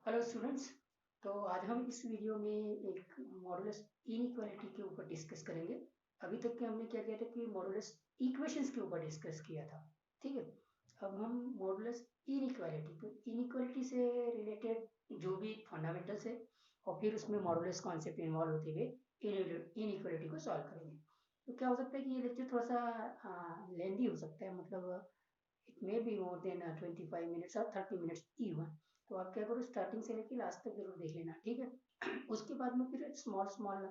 Hello students. तो आज हम इस वीडियो में एक मॉडुलस इनइक्वालिटी के ऊपर डिस्कस करेंगे। अभी तक के हमने क्या किया था कि मॉडुलस इक्वेशंस के ऊपर डिस्कस किया था। ठीक है, अब हम मॉडुलस इनइक्वालिटी, तो इनइक्वालिटी से रिलेटेड जो भी फंडामेंटल्स है और फिर उसमें मॉडुलस कॉन्सेप्ट इन्वॉल्व होते हुए इनइक्वालिटी को सॉल्व करेंगे। तो क्या हो सकता है कि ये लेक्चर थोड़ा सा लेंदी हो सकता है, मतलब it may be more than 25 minutes और 30 मिनट्स इवन। तो आप क्या करो, स्टार्टिंग से लेके लास्ट तक जरूर देख लेना, ठीक है। उसके बाद में फिर स्मॉल स्मॉल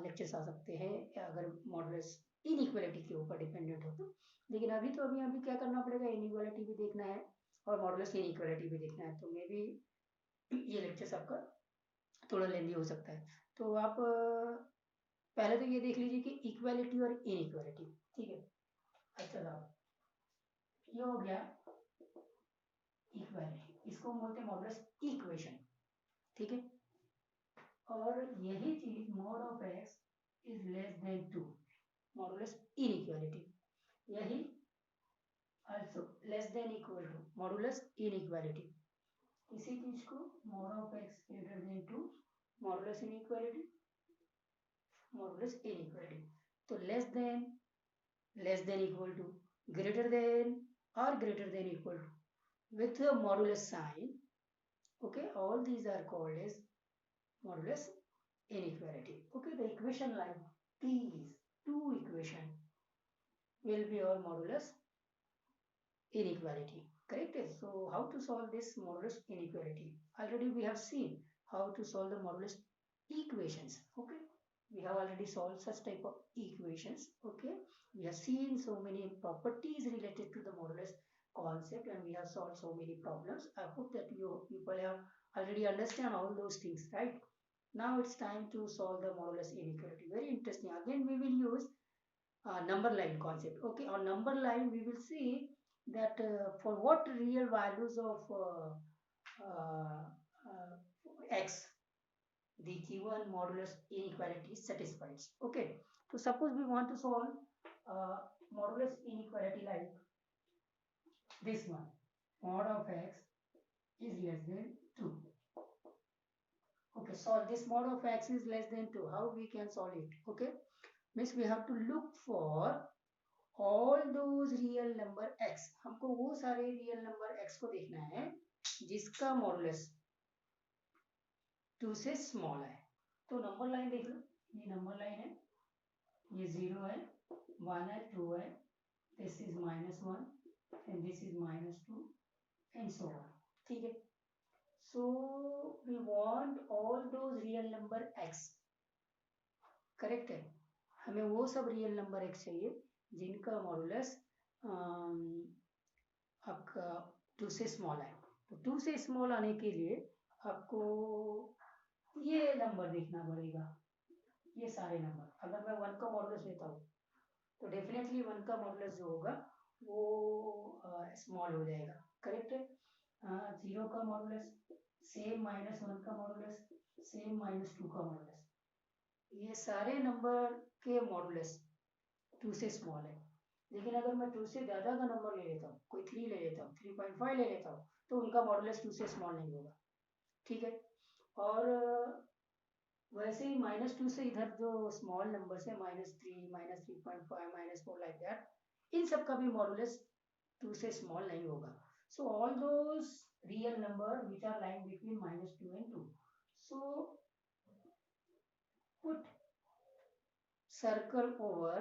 लेक्चर्स आ सकते हैं अगर मॉडुलस इनइक्वालिटी के ऊपर डिपेंडेंट हो तो। लेकिन अभी अभी क्या करना पड़ेगा, इनइक्वालिटी भी देखना है और मॉडुलस इनइक्वालिटी भी देखना है, तो मे बी ये लेक्चर्स आपका थोड़ा लेंदी हो सकता है। तो आप पहले तो ये देख लीजिए कि इक्वालिटी और इनइक्वालिटी, ठीक है। अच्छा साहब, ये हो गया इक्वालिटी, इसको हम बोलते हैं मॉडुलस इक्वेशन, ठीक है। और यही चीज mod of x is less than 2, modulus inequality, यही also less than equal to modulus inequality. इसी चीज को mod of x greater than 2, modulus inequality, modulus inequality. तो less than equal to, greater than or greater than equal to with a modulus sign. Okay, all these are called as modulus inequality. Okay, the equation like these two equation will be our modulus inequality. Correct? So how to solve this modulus inequality? Already we have seen how to solve the modulus equations. Okay, we have already solved such type of equations. Okay, we have seen so many properties related to the modulus concept and we have solved so many problems. I hope that you people have already understand all those things, right? Now it's time to solve the modulus inequality. Very interesting. Again, we will use number line concept. Okay, on number line, we will see that for what real values of x the given modulus inequality satisfies. Okay, so suppose we want to solve modulus inequality like this one, mod of x is less than 2. Okay, solve this mod of x is less than 2. How we can solve it? Okay, means we have to look for all those real number x, हमको वो सारे real number x को देखना है जिसका modulus 2 से small है। तो नंबर लाइन देख लो, ये नंबर लाइन है, ये 0 है, 1 है, 2 है, this is -1 and this is -2 and so on, ठीक है। So we want all those real number x, correct है। हमें वो सब रियल नंबर x चाहिए जिनका मॉडुलस आपका 2 से स्मॉल है। तो 2 से स्मॉल आने के लिए आपको ये नंबर देखना पड़ेगा, ये सारे नंबर। अगर मैं 1 का मॉडुलस लेता हूँ तो डेफिनेटली 1 का मॉडुलस जो होगा वो स्मॉल हो जाएगा, करेक्ट है। 0 का मॉडुलस सेम, -1 का मॉडुलस सेम, -2 का मॉडुलस, ये सारे नंबर के मॉडुलस 2 से स्मॉल है। लेकिन अगर मैं 2 से ज्यादा का नंबर ले लेता हूँ, कोई 3 ले लेता हूँ, 3.5 ले लेता हूँ, तो उनका मॉडुलस 2 से स्मॉल नहीं होगा, ठीक है। और वैसे ही -2 से इधर जो स्मॉल नंबर है, -3, -3.5, -4 लाइक दैट, इन सब का भी मॉडुलस 2 से स्मॉल नहीं होगा। So all those real number which are lying between -2 and 2, so put circle over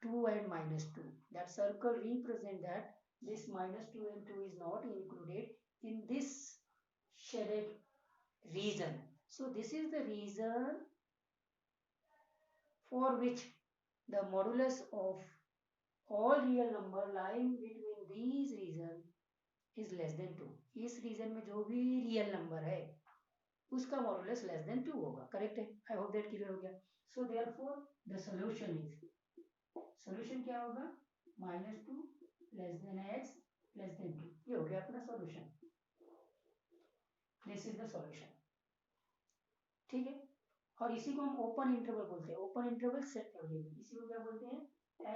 2 and -2. That circle represent that this -2 and 2 is not included in this shaded region. So this is the reason for which the modulus of all real number lying between these region is less than 2. इस reason में जो भी real number है उसका modulus less than 2 होगा, correct है। I hope that clear हो गया। So therefore the solution is, solution क्या होगा, -2 less than x less than 2, ये हो गया अपना solution. This is the solution, ठीक है। और इसी को हम ओपन इंटरवल बोलते हैं, ओपन इंटरवल सेट कर देंगे, इसी को क्या बोलते हैं,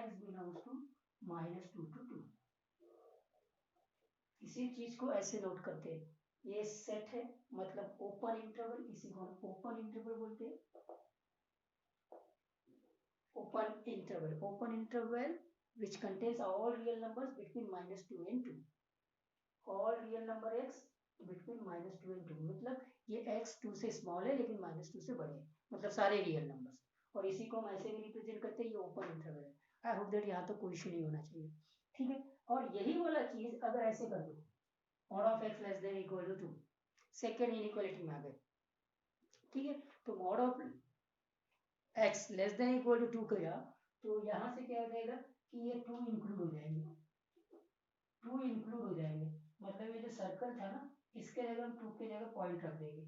x बिलोंग्स टू -2 to 2। इसी चीज को ऐसे नोट करते हैं, ये सेट है, मतलब ओपन इंटरवल, इसी को हम ओपन इंटरवल बोलते हैं। Open interval which contains all real numbers between -2 and 2, all real number x between -2 and 2, मतलब ये x 2 से स्मॉल है लेकिन -2 से बड़े है, मतलब सारे रियल नंबर्स। और इसी को हम ऐसे भी रिप्रेजेंट करते हैं, ये ओपन इंटरवल है। आई होप दैट यहाँ तो कोई इशू नहीं होना चाहिए, ठीक है। और यही वाला चीज अगर ऐसे कर दो, mod of x less than equal to 2, second inequality में आ गए, ठीक है। तो mod of x less than equal to 2 किया, तो यहाँ से क्या हो जाएगा कि ये 2 इंक्लूड हो जाएंगे, 2 इंक्लूड हो जाएंगे, मतलब ये जो सर्कल था ना, इसके जगह हम 2 की जगह पॉइंट रख देंगे,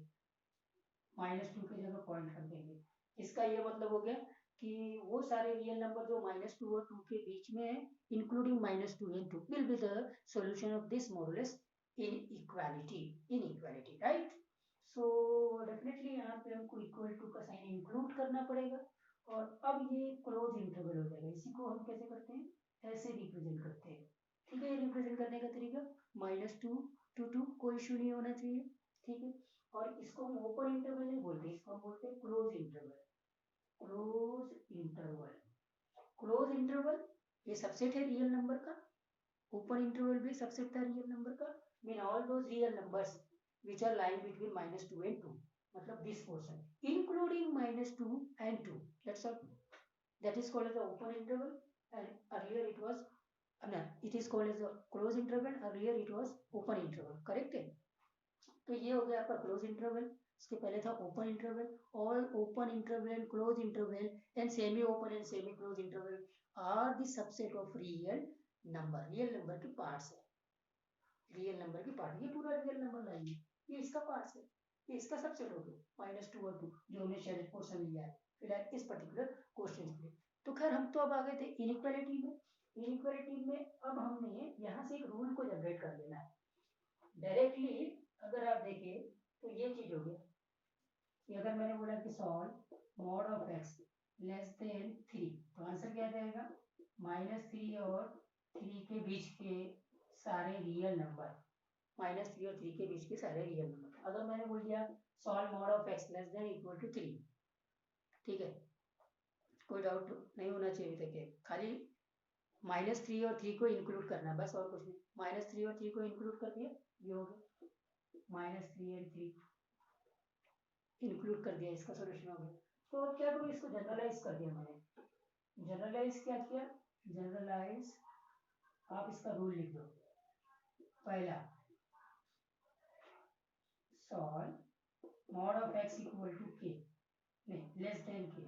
-2 की जगह पॉइंट रख देंगे। इसका ये मतलब हो गया कि वो सारे रियल नंबर जो -2 और 2 के बीच में है, including -2 and 2 will be the solution of this modulus inequality, right. So definitely यहाँ पे हमको इक्वल टू का साइन इंक्लूड करना पड़ेगा, और अब ये क्लोज इंटरवल हो जाएगा। इसी को हम कैसे करते हैं, ऐसे रिप्रेजेंट करते हैं, ठीक है। रिप्रेजेंट करने का तरीका -2 टू 2, कोई इशू नहीं होना चाहिए, ठीक है। और इसको हम ओपन इंटरवल नहीं बोलते, इसको हम बोलते हैं close interval. Close interval, close interval ये सबसेट है रियल नंबर का, ओपन इंटरवल भी सबसेट था रियल नंबर का, mean all those real numbers which are lying between -2 and 2, मतलब this portion including -2 and 2, that's all, that is called as the open interval, and earlier it was no, it is called as a close interval, earlier it was open interval, correct है। तो ये हो गया आपका close interval, इसके पहले था open interval. All open interval and close interval and semi open and semi close interval are the subset of real number के पार्ट्स है, रियल नंबर की पार्ट, ये पूरा रियल नंबर लाइन है, ये इसका पार्ट्स है, ये इसका सबसेट हो गया -2 और 2, जो हमने शेडेड पोर्शन लिया है फिलहाल इस पर्टिकुलर क्वेश्चन के लिए। तो खैर हम तो अब आ गए थे इनइक्वालिटी में। इनइक्वालिटी में अब हमने यहाँ से एक रूल को जनरेट कर लेना है डायरेक्टली। अगर आप देखें तो ये चीज हो गई कि अगर मैंने बोला कि solve mod of x less than 3, तो आंसर क्या जाएगा, -3 और 3 के बीच के सारे रियल नंबर, -3 और 3 के बीच के सारे रियल नंबर। अगर मैंने बोल दिया solve mod of x less than equal to 3, ठीक है, कोई डाउट नहीं होना चाहिए, देखिए खाली -3 और 3 को इंक्लूड करना है बस, और कुछ नहीं। -3 और 3 को इंक्लूड कर दिया, ये हो गया -3 एंड 3 इंक्लूड कर दिया, इसका सोल्यूशन हो गया। तो अब क्या करूँ, इसको जनरलाइज कर दिया मैंने। जनरलाइज क्या किया, जनरलाइज आप इसका रूल लिख दो। पहला, solve mod of x equal to k, नहीं less than k,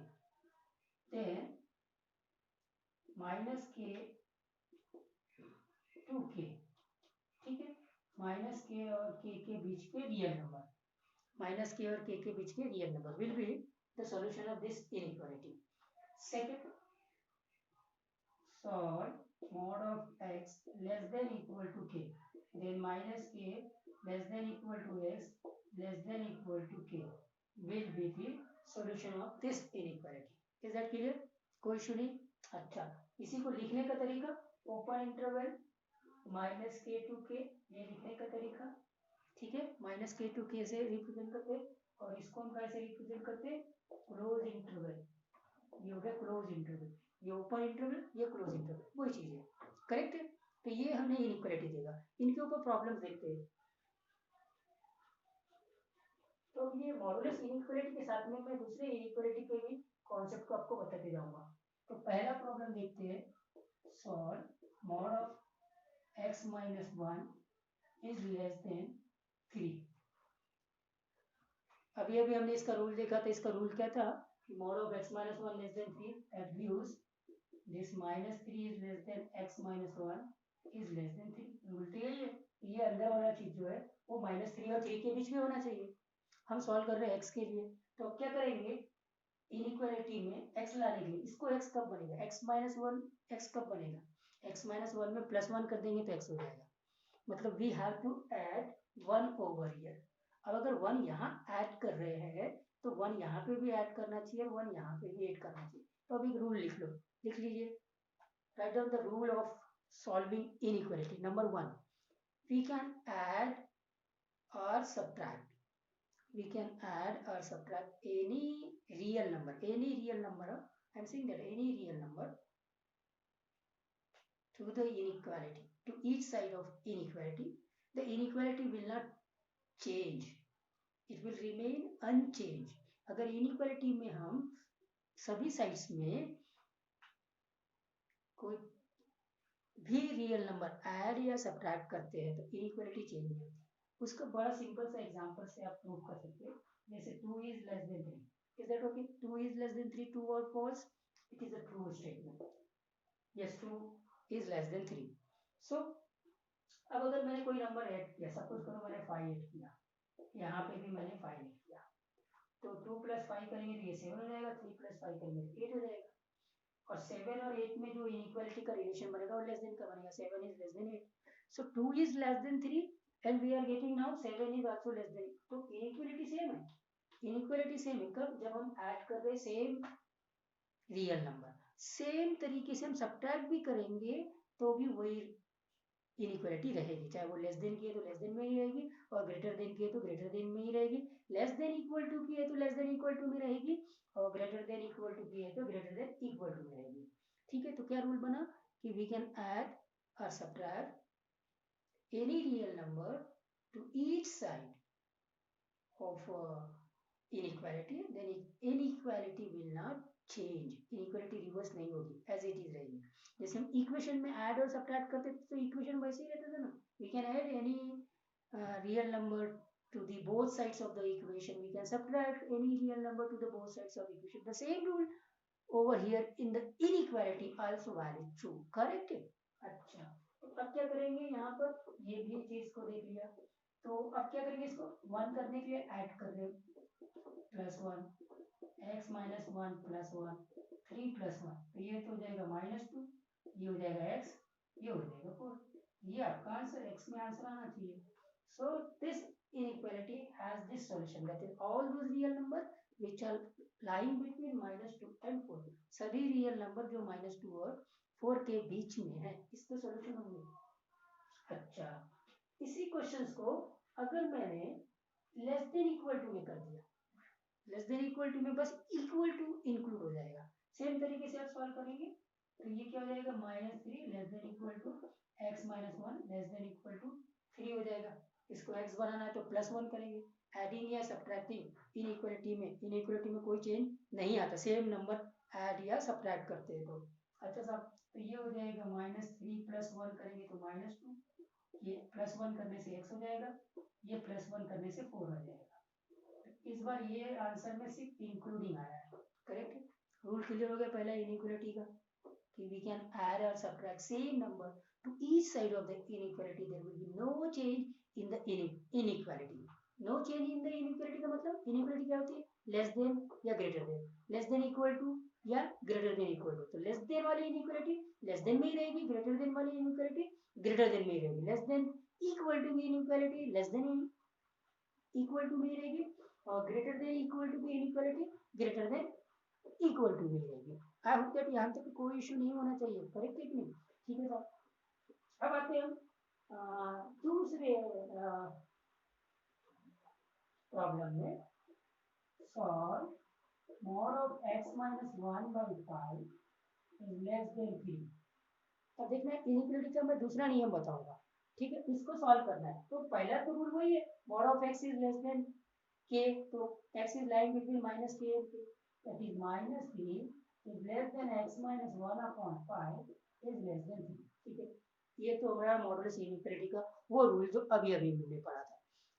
then -k to k, ठीक है। -k और k के बीच के रियल नंबर, -k और k के बीच के real number will be the solution of this inequality. Second, solve mod of x less than equal to k, then -k less than equal to x less than equal to k will be the solution of this inequality. Is that clear? कोई issue नहीं। अच्छा, इसी को लिखने का तरीका, open interval -k to k, ये लिखने का तरीका, ठीक है। -k to k से रिप्रेजेंट करते हैं, और इसको हम कैसे रिप्रेजेंट करते हैं, क्लोज इंटरवल, ये हो गया क्लोज इंटरवल, ये ओपन इंटरवल, ये क्लोज इंटरवल, वही चीज है, करेक्ट है। तो ये हमें इनइक्वालिटी देगा, इनके ऊपर प्रॉब्लम देखते हैं। तो ये मॉडुलस इनइक्वालिटी के साथ में मैं दूसरे इनइक्वालिटी के भी कॉन्सेप्ट को आपको बताते जाऊंगा। तो पहला प्रॉब्लम देखते हैं, solve mod of x minus 1 is less than 3। अभी अभी हमने इसका रूल देखा था, इसका रूल क्या था, mod of x minus 1 less than 3 abuse this -3 is less than x minus 1 is less than 3, उल्टी है ये अंदर वाला चीज जो है वो -3 और 3 के बीच में होना चाहिए। हम सॉल्व कर रहे हैं x के लिए, तो अब क्या करेंगे, इनइक्वालिटी में x लाने के लिए, इसको x कब बनेगा, x माइनस 1 x कब बनेगा, x माइनस 1 में +1 कर देंगे तो x हो जाएगा, मतलब we have to add 1 over here. अब अगर 1 यहाँ ऐड कर रहे हैं तो 1 यहाँ पे भी ऐड करना चाहिए और 1 यहाँ पे भी ऐड करना चाहिए। तो अब एक रूल लिख लो, लिख लीजिए, write down the rule of solving inequality. Number 1, we can add or subtract. We can add or subtract any real number. Any real number. I'm saying that any real number to the inequality, to each side of inequality. The inequality will not change. It will remain unchanged. अगर inequality में हम सभी sides में कोई भी real number add या subtract करते हैं तो इनइक्वालिटी चेंज नहीं होती. उसका बड़ा सिंपल सा एग्जांपल से आप प्रूव कर सकते हो. जैसे 2 is less than 3. Is that okay? 2 is less than 3, true और false? It is a true statement. Yes, 2 is less than 3. So अब अगर मैंने कोई नंबर ऐड किया, सपोज करो मैंने 5 ऐड किया, यहाँ पे भी मैंने 5 ऐड किया, तो 2 प्लस 5 करेंगे तो ये 7 हो जाएगा, 3 प्लस 5 करेंगे तो 8 हो जाएगा. और 7 और 8 में जो इनइक्वालिटी का रिलेशन बनेगा वो लेस देन का बनेगा. 7 is less than 8. So 2 is less than 3 and we are getting now 7 is also less than. तो इनइक्वालिटी सेम है. इनइक्वालिटी सेम है कब? जब हम ऐड कर रहे सेम रियल नंबर. सेम तरीके से हम सब्ट्रैक्ट भी करेंगे तो भी वही इनइक्वालिटी रहेगी. चाहे वो लेस देन की है तो लेस देन में ही रहेगी, और ग्रेटर देन की है तो ग्रेटर देन में ही रहेगी. लेस देन इक्वल टू की है तो लेस देन इक्वल टू में रहेगी, और ग्रेटर देन इक्वल टू की है तो ग्रेटर देन इक्वल टू में रहेगी. ठीक है. तो क्या रूल बना कि वी कैन ऐड और subtract any real number to each side of inequality, then inequality will not change. Inequality reverse नहीं होगी, एज इट इज रहेगी. जैसे हम इक्वेशन में ऐड और सब्ट्रैक्ट करते थे तो इक्वेशन वैसे ही रहता था ना. We can add any real number to the both sides of the equation. We can subtract any real number to the both sides of equation. The same rule over here in the inequality also valid true. Correct है? अच्छा, तो अब क्या करेंगे? यहाँ पर ये भी चीज को देख लिया, तो अब क्या करेंगे? इसको 1 करने के लिए ऐड कर रहे plus 1 x minus 1 plus 1 3 plus 1, तो ये तो हो जाएगा -2, ये हो जाएगा x, ये हो जाएगा 4. ये आपका आंसर, x में आंसर आना चाहिए. So this inequality has this solution, that is all those real number which are lying between -2 and 4. सभी रियल नंबर जो -2 और 4 के बीच में है, इसका सॉल्यूशन होंगे. अच्छा, इसी क्वेश्चंस को अगर मैंने लेस देन इक्वल टू में कर दिया, लेस देन इक्वल टू में बस इक्वल टू इंक्लूड हो जाएगा. सेम तरीके से आप सॉल्व करेंगे तो ये क्या हो जाएगा? -3 less than equal to x minus 1 less than equal to 3 हो जाएगा. इसको x बनाना है तो +1 करेंगे. एडिंग या सब्ट्रैक्टिंग इनइक्वालिटी में कोई चेंज नहीं आता, सेम नंबर ऐड या सब्ट्रैक्ट करते हैं तो. अच्छा साहब, तो ये हो जाएगा -3 + 1 करेंगे तो -2, ये +1 करने से x हो जाएगा, ये +1 करने से 4 हो जाएगा. इस बार ये आंसर में सिर्फ इंक्लूडिंग आया है. करेक्ट है. रूल क्लियर हो गया पहला इनइक्वालिटी का कि वी कैन ऐड और subtract same number to each side of the inequality. There will be no change in the inequality. No change in the inequality का मतलब इनइक्वालिटी क्या होती है? लेस देन या greater than, less than equal to या greater than equal to. तो less than वाली inequality less than में ही रहेगी, ग्रेटर देन वाली इनइक्वालिटी ग्रेटर देन में ही रहेगी. लेस देन इक्वल टू की inequality less than equal to में ही रहेगी, और ग्रेटर देन इक्वल टू की inequality greater than equal to में रहेगी. आई होप दैट यहाँ तक कोई इशू नहीं होना चाहिए. करेक्ट है कि नहीं? ठीक है साहब. अब आते हैं हम दूसरे प्रॉब्लम में. Solve mod of x minus 1 by 5 is less than 3. अब देखना है इनइक्वालिटी का मैं दूसरा नियम बताऊंगा. ठीक है, इसको सॉल्व करना है. तो पहला तो रूल वही है, mod of x is less than k, तो x is lying between -k and k, that is -3 is less than x minus 1 upon 5 is less than 3. ठीक है, ये तो हमारा मॉडुलस इनइक्वालिटी का वो रूल जो अभी अभी हमने पढ़ा था.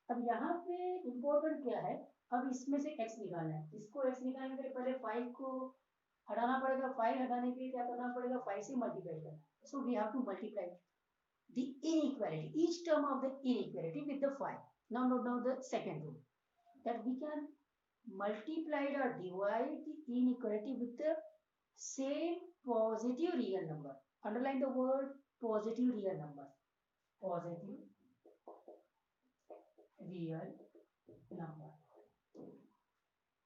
अब यहाँ पे इम्पोर्टेंट क्या है? अब इसमें से x निकालना है. इसको x निकालने के लिए पहले 5 को हटाना पड़ेगा. 5 हटाने के लिए क्या करना पड़ेगा? 5 से मल्टीप्लाई करना. So we have to multiply the inequality, each term of the inequality with the 5. Now note down the second rule, that we can multiply or divide the inequality with the same positive real number. Underline the word positive real number. Positive real number.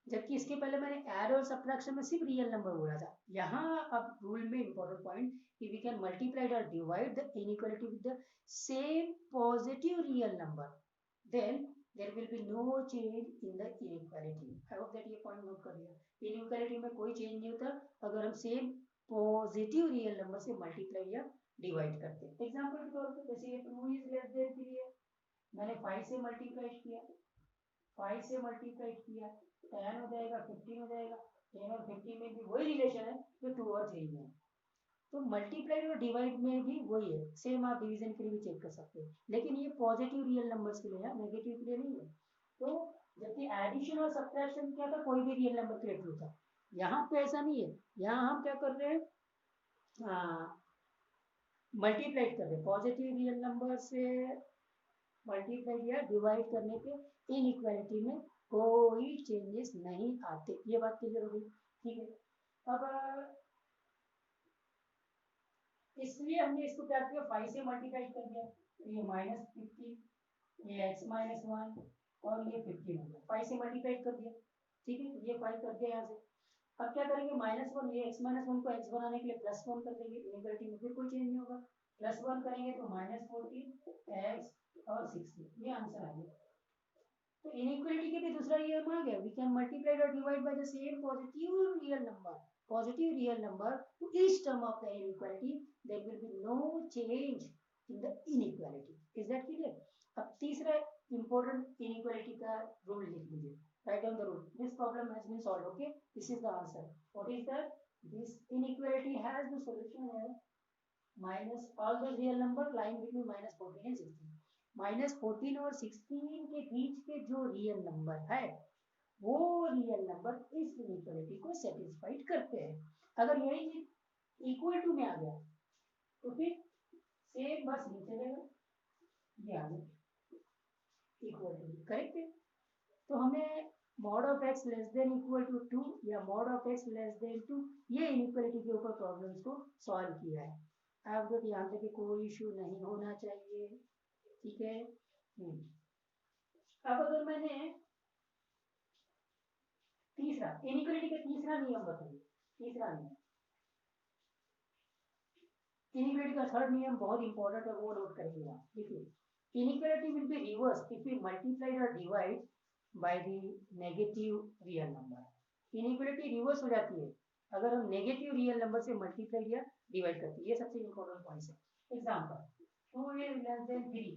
जबकि इसके पहले मैंने add और subtraction में सिर्फ real number बोला था. यहाँ अब रूल में इंपॉर्टेंट पॉइंट कि वी कैन मल्टीप्लाई और divide the inequality with the same positive real number. then there will be no change in the inequality. I hope that ये पॉइंट नोट कर लिया. इनइक्वालिटी में कोई चेंज नहीं होता अगर हम सेम पॉजिटिव रियल नंबर से मल्टीप्लाई या डिवाइड करते हैं. एग्जांपल के तौर पे जैसे ये 2 इज लेस देन 3 है, मैंने 5 से मल्टीप्लाई किया, 5 से मल्टीप्लाई किया, 10 हो जाएगा, 15 हो जाएगा. 10 और 15 में भी वही रिलेशन है जो 2 और 3 में. तो मल्टीप्लाई और डिवाइड में भी वही है, सेम आप डिवीजन के लिए भी चेक कर सकते हैं, लेकिन ये पॉजिटिव रियल नंबर्स के लिए है, नेगेटिव के लिए नहीं है. तो जबकि एडिशन और सब्ट्रैक्शन क्या था, कोई भी रियल नंबर के लिए ट्रू था. यहाँ पे ऐसा नहीं है, यहाँ हम क्या कर रहे हैं, मल्टीप्लाई कर रहे हैं. पॉजिटिव रियल नंबर से मल्टीप्लाई या डिवाइड करने पे इनइक्वालिटी में कोई चेंजेस नहीं आते. ये बात क्लियर हो गई. ठीक है. अब इसलिए हमने इसको क्या किया, 5 से मल्टीप्लाई कर दिया, तो ये -50, ये x -1 और ये 15 हो गया. 5 से मल्टीप्लाई कर दिया. ठीक है, ये 5 कर दिया यहाँ से. अब क्या करेंगे, -1, ये x -1 को x बनाने के लिए +1 कर देंगे. इनइक्वालिटी में फिर कोई चेंज नहीं होगा. +1 करेंगे तो -14 x और 16, ये आंसर आ गया. तो इनइक्वालिटी के भी दूसरा ये आ गया, वी कैन मल्टीप्लाई और divide by the same positive real number. Positive real number to each term of the inequality, there will be no change in the inequality. Is that clear? अब तीसरा important inequality का rule लिख लीजिए. Write down the rule. This problem has been solved. Okay, this is the answer. What is that? This inequality has the solution as minus all those real number lying between -14 and 16. -14 और 16 के बीच के जो real number है वो real number इस inequality को satisfied करते हैं. अगर यही चीज इक्वल टू में आ गया तो फिर सेम बस नहीं चलेगा, ये आ गया इक्वल टू. करेक्ट है. तो हमें mod of x less than equal to 2 या mod of x less than 2 ये इनइक्वालिटी के ऊपर प्रॉब्लम्स को सॉल्व किया है. आप देखिए यहाँ पे कोई इशू नहीं होना चाहिए. ठीक है. अब अगर मैंने तीसरा इनइक्वालिटी का तीसरा नियम बताइए. तीसरा नियम, इनइक्वालिटी का थर्ड नियम बहुत इंपॉर्टेंट है, वो नोट करेंगे आप. देखिए, inequality will be reverse if we multiply और divide by the negative real number. Inequality reverse हो जाती है अगर हम नेगेटिव रियल नंबर से मल्टीप्लाई या डिवाइड करते हैं. ये सबसे इंपॉर्टेंट पॉइंट है. एग्जांपल 2 इज लेस देन 3,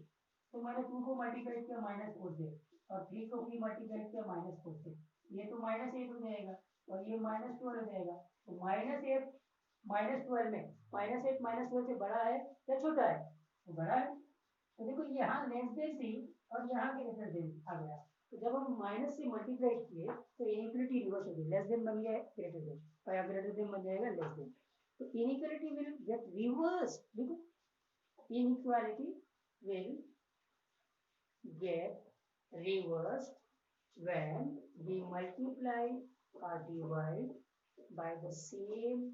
तो मैंने 2 को मल्टीप्लाई किया -4 से और 3 को भी मल्टीप्लाई किया -4 से. ये तो -8 हो जाएगा और ये -12 हो जाएगा. तो -8 -12 में -8 -12 से बड़ा है या छोटा है, तो बड़ा है. तो देखो यहाँ लेस देन थी और यहाँ ग्रेटर देन आ गया. तो जब हम माइनस से मल्टीप्लाई किए तो इनइक्वालिटी रिवर्स हो गई. लेस देन बन गया ग्रेटर देन और यहाँ ग्रेटर देन बन जाएगा लेस देन. तो इनइक्वालिटी विल गेट रिवर्स. देखो inequality will get reversed when we multiply or divide by the same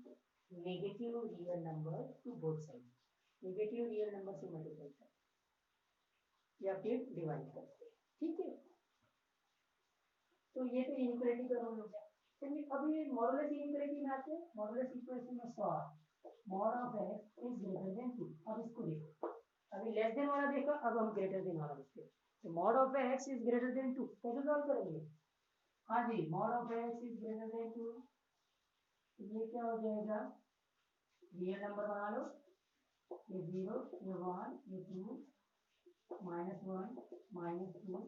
negative real number to both sides. Negative real number से multiply करते या फिर डिवाइड करते हैं. ठीक है. तो ये तो इनइक्वालिटी का रूल हो गया. चलिए अभी मॉडुलस इनइक्वालिटी में आते हैं. मॉडुलस इक्वेशन में solve mod of x is greater than 2. अब इसको देखो, अभी लेस देन वाला देखा, अब हम ग्रेटर देन वाला देखते हैं. तो mod of x is greater than 2 कैसे सॉल्व करेंगे. हाँ जी, mod of x is greater than 2, ये क्या हो जाएगा, रियल नंबर बना लो. ये 0, ये 1, ये 2, -1, -2,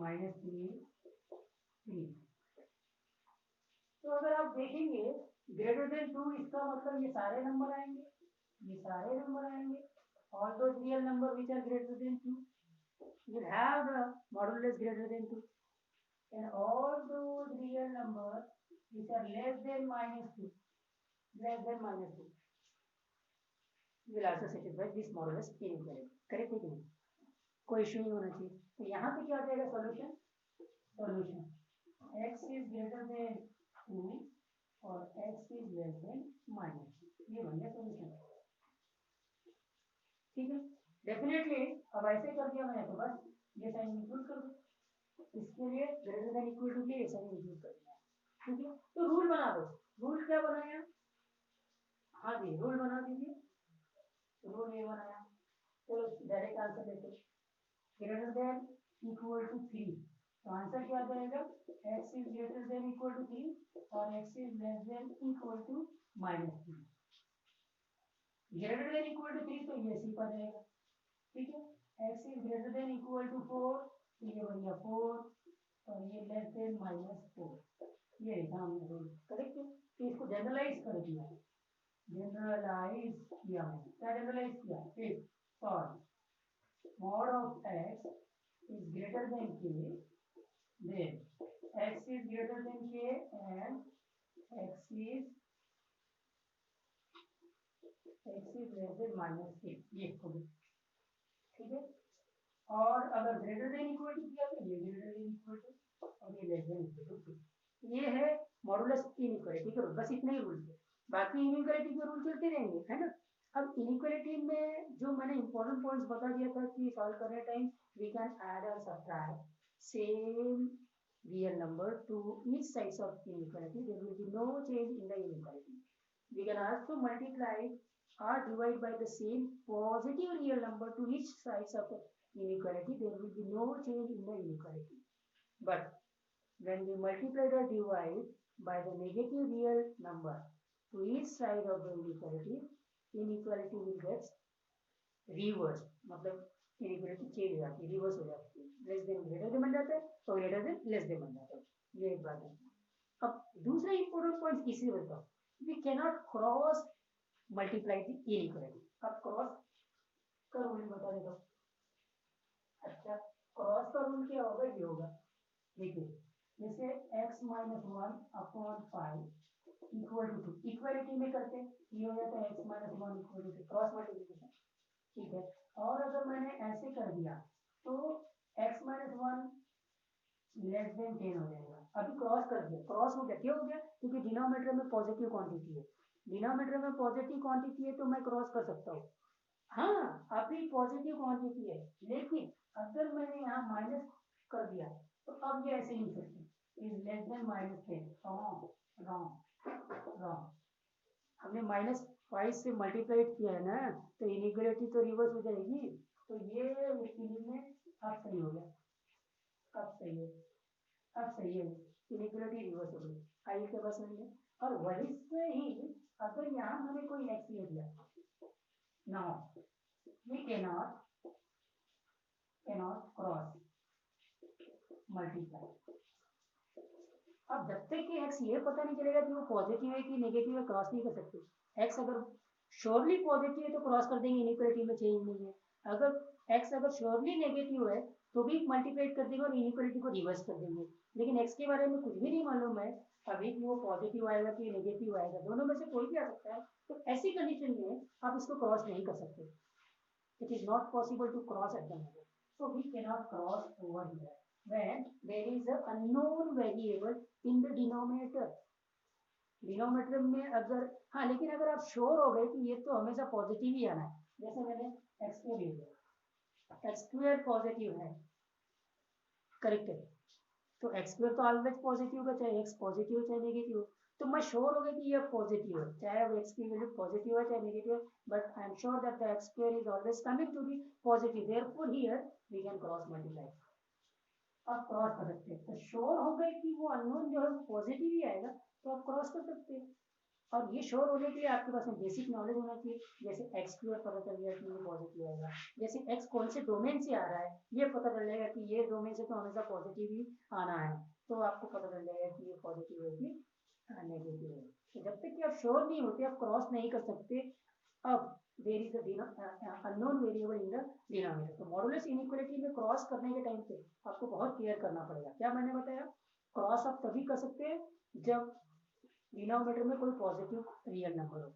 -3, 3. तो अगर आप देखेंगे ग्रेटर देन 2 इसका मतलब ये सारे नंबर आएंगे, ये सारे नंबर आएंगे. All those real number which are greater than 2 will have the modulus greater than 2, and all those real numbers which are less than -2 will also satisfy this modulus inequality. Correct है कि नहीं, कोई issue नहीं होना चाहिए. तो यहाँ पे क्या हो जाएगा solution, x is greater than 2 और x is less than -2, ये बन गया सॉल्यूशन. ठीक है. डेफिनेटली अब ऐसे कर दिया मैंने तो बस ये साइन इंक्लूड कर दो. इसके लिए ग्रेटर देन इक्वल टू के लिए साइन इंक्लूड कर दिया. ठीक है. तो रूल बना दो. रूल क्या बनाया, हाँ जी रूल बना दीजिए. रूल ये बनाया. चलो डायरेक्ट आंसर लेते. ग्रेटर देन इक्वल टू 3, तो आंसर क्या आ जाएगा, x is greater than equal to 3 और x is less than equal to -3। Greater than equal to 3 तो ये सी पर जाएगा, ठीक है। x is greater than equal to 4 तो ये बन गया 4 और ये लेस देन -4, ये देखा हमने रूल, करेक्ट है। तो इसको जनरलाइज कर दिया, जनरलाइज किया मैंने, क्या जनरलाइज किया, if solve mod of x is greater than k, then x is greater than k and x is less than -k, ये हो गया, ठीक है। और अगर ग्रेटर देन इक्वल टू किया तो ये ग्रेटर देन इक्वल टू और ये लेस देन इक्वल टू, ये है मॉडुलस इनइक्वालिटी का रूल, बस इतने ही रूल थे, बाकी इनइक्वालिटी के रूल चलते रहेंगे, है ना। अब इनइक्वालिटी में जो मैंने इंपॉर्टेंट पॉइंट्स बता दिया था कि सॉल्व करने टाइम वी कैन ऐड और subtract same real number to each sides of inequality, there will be no change in the inequality. We can also multiply or divide by the same positive real number to each sides of the inequality, there will be no change in the inequality. But when we multiply or divide by the negative real number to each side of the inequality, inequality will get reversed, मतलब inequality change हो जाती है, reverse हो जाती है, less then greater than बन जाता है और ग्रेटर देन लेस देन बन जाता है, ये एक बात है। अब दूसरा इंपॉर्टेंट पॉइंट इसी बताओ, we cannot cross multiply the inequality. अब क्रॉस का रूल बता देता हूँ। अच्छा, क्रॉस का रूल क्या होगा, ये होगा, देखिए जैसे x minus 1 upon 5 equal to 2, equality में करते हैं, ये हो जाता है x minus 1 equal to 2, cross multiplication, ठीक है। और अगर मैंने ऐसे कर दिया तो x माइनस 1 लेस देन 10 हो जाएगा, अभी क्रॉस कर दिया, क्रॉस हो गया, क्या हो गया, क्योंकि डिनोमिनेटर में पॉजिटिव क्वांटिटी है, डिनोमिनेटर में पॉजिटिव क्वांटिटी है तो मैं क्रॉस कर सकता हूँ, हाँ अभी पॉजिटिव क्वांटिटी है, लेकिन अगर मैंने यहाँ माइनस कर दिया तो अब ये ऐसे नहीं सकते, is less then -10, wrong wrong wrong, हमने -5 से मल्टीप्लाइड किया है ना, तो इनइक्वालिटी तो रिवर्स हो जाएगी, तो ये फीलिंग में अब सही हो गया, अब सही है, अब सही है, इनइक्वालिटी रिवर्स हो गई, आइए के पास में। और वही से ही अगर यहाँ हमें कोई एक्स ले दिया, now we cannot cross multiply, अब जब तक कि x ये पता नहीं चलेगा कि वो पॉजिटिव है कि नेगेटिव है, क्रॉस नहीं कर सकते। x अगर श्योरली पॉजिटिव है तो क्रॉस कर देंगे, इनइक्वालिटी में चेंज नहीं है, अगर x अगर श्योरली नेगेटिव है तो भी मल्टीप्लाई कर देंगे और इनइक्वालिटी को रिवर्स कर देंगे, लेकिन x के बारे में कुछ भी नहीं मालूम है अभी कि वो पॉजिटिव आएगा कि नेगेटिव आएगा, दोनों में से कोई भी आ सकता है, तो ऐसी कंडीशन में आप इसको क्रॉस नहीं कर सकते, it is not possible to cross at the moment, so we can not cross over here when there is a unknown variable in the denominator, denominator में अगर, हाँ लेकिन अगर आप श्योर हो गए कि ये तो हमेशा पॉजिटिव ही आना है, जैसे मैंने एक्स स्क्वायर ले लिया, एक्स स्क्वायर पॉजिटिव है, करेक्ट है, तो एक्स स्क्वायर तो ऑलवेज पॉजिटिव होगा, चाहे एक्स पॉजिटिव हो चाहे नेगेटिव हो, तो मैं श्योर हो गया कि ये पॉजिटिव है, चाहे अब एक्स की वैल्यू पॉजिटिव है चाहे नेगेटिव है, but I am sure that the x square is always coming to be positive, therefore here we can cross multiply, आप क्रॉस कर सकते हैं, तो श्योर हो गए कि वो अननोन जो है पॉजिटिव ही आएगा तो आप क्रॉस कर सकते हैं, और ये श्योर होने के लिए आपके पास में बेसिक नॉलेज होना चाहिए, जैसे एक्स स्क्वायर पता चल गया कि ये पॉजिटिव आएगा, जैसे एक्स कौन से डोमेन से आ रहा है ये पता चल जाएगा कि ये डोमेन से तो हमेशा पॉजिटिव ही आना है, तो आपको पता चल जाएगा कि ये पॉजिटिव है कि नेगेटिव है, तो जब तक कि आप श्योर नहीं होते आप क्रॉस नहीं कर सकते। अब there is unknown variable in the denominator, तो मॉडुलस इनइक्वालिटी में क्रॉस करने के टाइम पे आपको बहुत केयर करना पड़ेगा, क्या मैंने बताया, क्रॉस आप तभी कर सकते हैं जब डिनोमिनेटर में कोई पॉजिटिव रियल नंबर हो,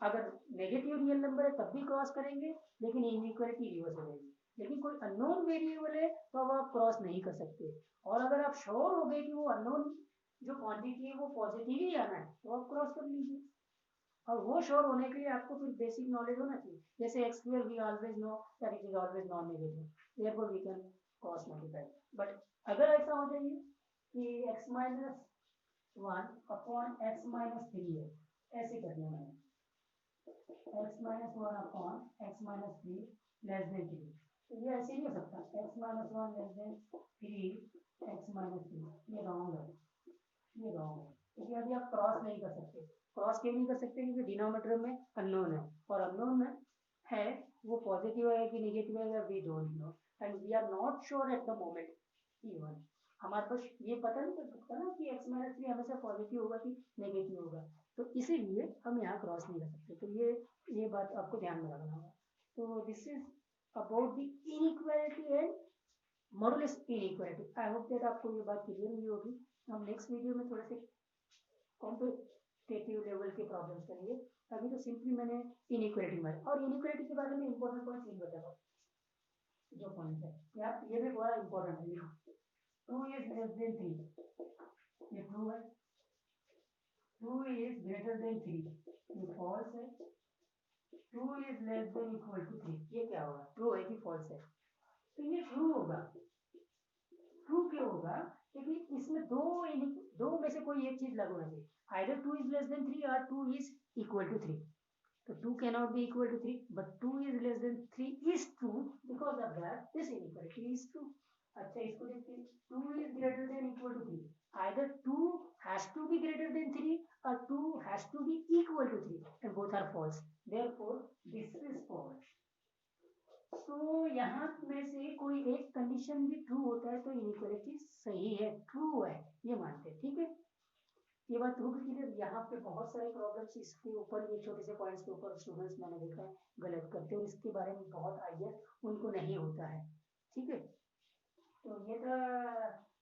अगर नेगेटिव रियल नंबर है तब भी क्रॉस करेंगे लेकिन इनइक्वालिटी रिवर्स हो जाएगी, लेकिन कोई अननोन वेरिएबल है तो अब आप क्रॉस नहीं कर सकते, और अगर आप श्योर हो गए कि वो अननोन जो क्वांटिटी है वो पॉजिटिव ही आना है तो आप क्रॉस कर लीजिए, और वो श्योर होने के लिए आपको फिर बेसिक नॉलेज होना चाहिए, जैसे x square we always know that it is always non negative, therefore we can cross multiply, but अगर ऐसा हो जाए कि x minus 1 upon x minus 3 है, ऐसे करना है x minus 1 upon x minus 3 less than 3, तो ये ऐसे नहीं हो सकता, x minus one less than three x minus three, ये रॉन्ग है, ये रॉन्ग है, क्योंकि अभी आप क्रॉस नहीं कर सकते। क्रॉस क्यों नहीं कर सकते? क्योंकि डिनोमिनेटर में अननोन है, और अननोन में है वो पॉजिटिव है कि नेगेटिव है, we don't know and we are not sure at the moment even. हमारे पास ये पता नहीं चल सकता ना कि x माइनस थ्री हमेशा पॉजिटिव होगा कि नेगेटिव होगा, तो इसीलिए हम यहाँ क्रॉस नहीं कर सकते। तो ये बात आपको ध्यान में रखना होगा। तो this is about the inequality and modulus inequality. I hope that आपको ये बात क्लियर हुई होगी। हम नेक्स्ट वीडियो में थोड़े से कॉम्पिटेटिव लेवल के प्रॉब्लम्स करेंगे। अभी तो सिंपली मैंने इनइक्वालिटी में, और इनइक्वालिटी के बारे में इंपॉर्टेंट पॉइंट नहीं बताया, जो पॉइंट है यार ये भी बड़ा इंपॉर्टेंट है। 2 is less than 3, ये ट्रू है। 2 is greater than 3, ये फॉल्स है। 2 is less than equal to 3, ये क्या होगा? ट्रू है कि फॉल्स है? तो ये ट्रू होगा। ट्रू क्यों होगा? क्योंकि इसमें दो में से कोई एक चीज लागू होना चाहिए, आइदर 2 is less than 3 और 2 is equal to 3। तो 2 cannot be equal to 3, but 2 is less than 3 is true, because of that this inequality is true। अच्छा, इसको देखते हैं। 2 is greater than equal to 3, either 2 has to be greater than 3 or 2 has to be equal to 3, and both are false, therefore this is false। तो यहाँ में से कोई एक कंडीशन भी ट्रू होता है तो इनइक्वालिटी सही है, ट्रू है, ये मानते हैं। ठीक है, ये बात रूट क्लियर। यहाँ पे बहुत सारे प्रॉब्लम्स इसके ऊपर, ये छोटे से पॉइंट्स के ऊपर स्टूडेंट्स मैंने देखा है गलत करते हैं, और इसके बारे में बहुत आइडिया उनको नहीं होता है। ठीक है, तो ये था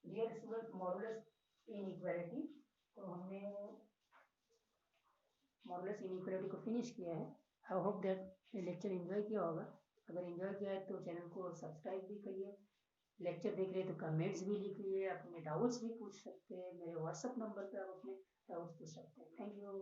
डियर स्टूडेंट मॉडुलस इनइक्वालिटी। तो हमने मॉडुलस इनइक्वालिटी को फिनिश किया है। आई होप दैट ये लेक्चर एंजॉय किया होगा। अगर एंजॉय किया है तो चैनल को सब्सक्राइब भी करिए, लेक्चर देख रहे हैं तो कमेंट्स भी लिखिए, अपने डाउट्स भी पूछ सकते हैं, मेरे व्हाट्सएप नंबर पे आप अपने डाउट्स पूछ सकते हैं। Thank you.